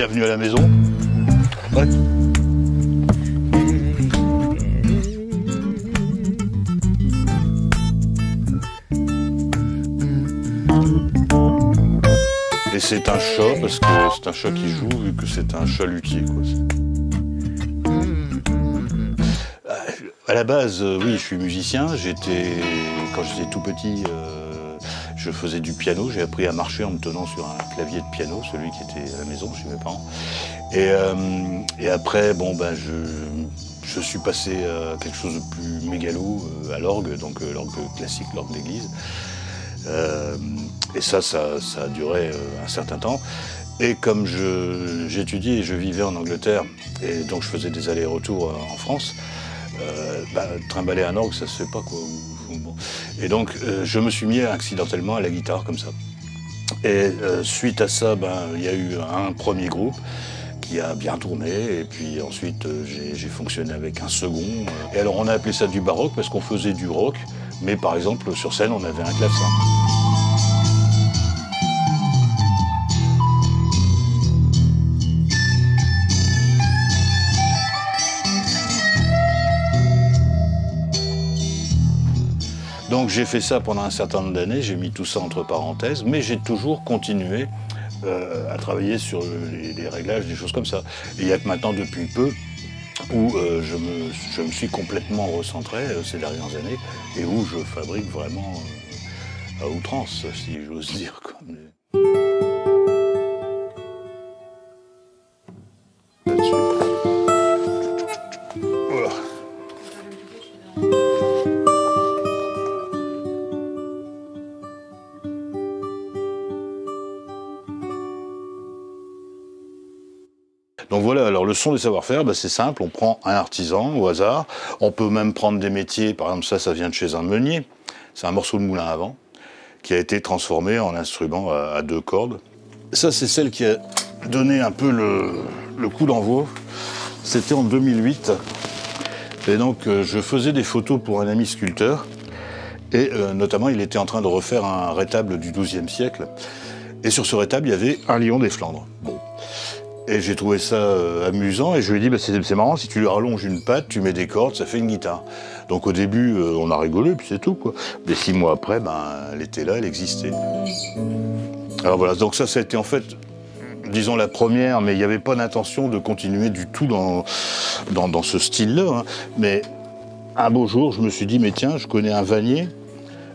bienvenue à la maison. Ouais. Et c'est un chat, parce que c'est un chat qui joue, vu que c'est un chat luthier, quoi. À la base, oui, je suis musicien. Quand j'étais tout petit, je faisais du piano. J'ai appris à marcher en me tenant sur un clavier de piano, celui qui était à la maison chez mes parents. Et après, bon, ben, je suis passé à quelque chose de plus mégalo, à l'orgue, donc l'orgue classique, l'orgue d'église. Et ça a duré un certain temps. Et comme j'étudiais et je vivais en Angleterre, et donc je faisais des allers-retours en France, trimballer un orgue, ça se fait pas, quoi. Bon. Et donc, je me suis mis accidentellement à la guitare, comme ça. Et suite à ça, il y a eu un premier groupe qui a bien tourné, et puis ensuite, j'ai fonctionné avec un second. Et alors, on a appelé ça du baroque, parce qu'on faisait du rock, mais par exemple, sur scène, on avait un clavecin. Donc j'ai fait ça pendant un certain nombre d'années, j'ai mis tout ça entre parenthèses, mais j'ai toujours continué à travailler sur les réglages, des choses comme ça. Et il y a que maintenant, depuis peu, où je me suis complètement recentré ces dernières années, et où je fabrique vraiment à outrance, si j'ose dire, quoi. Là-dessus. Voilà. Donc voilà, alors le son des savoir-faire, c'est simple, on prend un artisan au hasard, on peut même prendre des métiers, par exemple ça vient de chez un meunier, c'est un morceau de moulin à vent, qui a été transformé en instrument à 2 cordes. Ça c'est celle qui a donné un peu le coup d'envoi, c'était en 2008, et donc je faisais des photos pour un ami sculpteur, et notamment il était en train de refaire un rétable du XIIe siècle, et sur ce rétable il y avait un lion des Flandres. Bon. Et j'ai trouvé ça amusant et je lui ai dit c'est marrant, si tu lui rallonges une patte, tu mets des cordes, ça fait une guitare. Donc au début, on a rigolé, puis c'est tout, quoi. Mais 6 mois après, elle était là, elle existait. Alors voilà, donc ça a été en fait, disons la première, mais il n'y avait pas d'intention de continuer du tout dans ce style-là. Hein. Mais un beau jour, je me suis dit, mais tiens, je connais un vannier.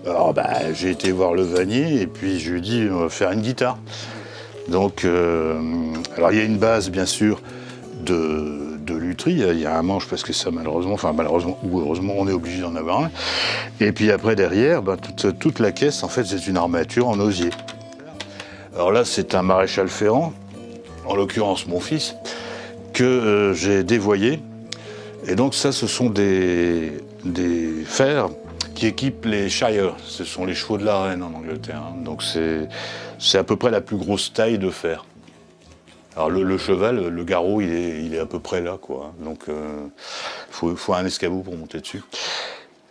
Alors j'ai été voir le vannier et puis je lui ai dit, on va faire une guitare. Donc, alors il y a une base bien sûr de lutherie, il y a un manche parce que ça malheureusement ou heureusement on est obligé d'en avoir un. Et puis après derrière, toute la caisse en fait c'est une armature en osier. Alors là c'est un maréchal Ferrand, en l'occurrence mon fils, que j'ai dévoyé. Et donc ça ce sont des fers qui équipent les Shire, ce sont les chevaux de la reine en Angleterre. Hein. Donc c'est à peu près la plus grosse taille de fer. Alors le cheval, le garrot, il est à peu près là, quoi. Donc faut un escabeau pour monter dessus.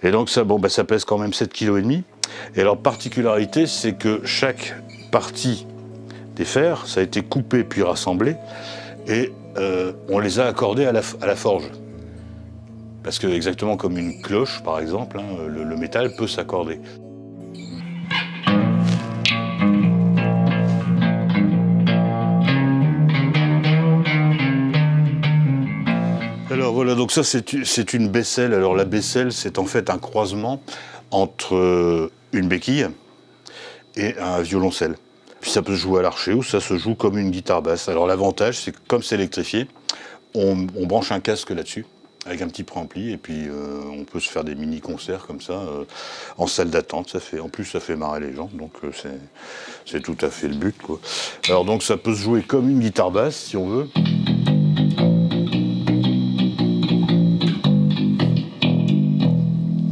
Et donc ça, ça pèse quand même 7,5 kg. Et leur particularité, c'est que chaque partie des fers, ça a été coupé puis rassemblé, et on les a accordés à la forge. Parce que, exactement comme une cloche, par exemple, hein, le métal peut s'accorder. Alors voilà, donc ça c'est une bécelle. Alors la bécelle, c'est en fait un croisement entre une béquille et un violoncelle. Puis ça peut se jouer à l'archet ou ça se joue comme une guitare basse. Alors l'avantage, c'est que comme c'est électrifié, on branche un casque là-dessus, avec un petit préampli, et puis on peut se faire des mini-concerts comme ça, en salle d'attente. En plus, ça fait marrer les gens, donc c'est tout à fait le but, quoi. Alors donc ça peut se jouer comme une guitare basse, si on veut.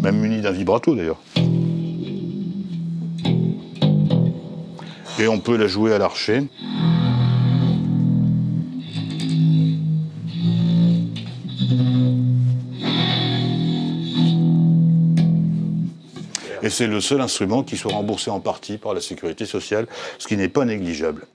Même muni d'un vibrato, d'ailleurs. Et on peut la jouer à l'archet. Et c'est le seul instrument qui soit remboursé en partie par la sécurité sociale, ce qui n'est pas négligeable.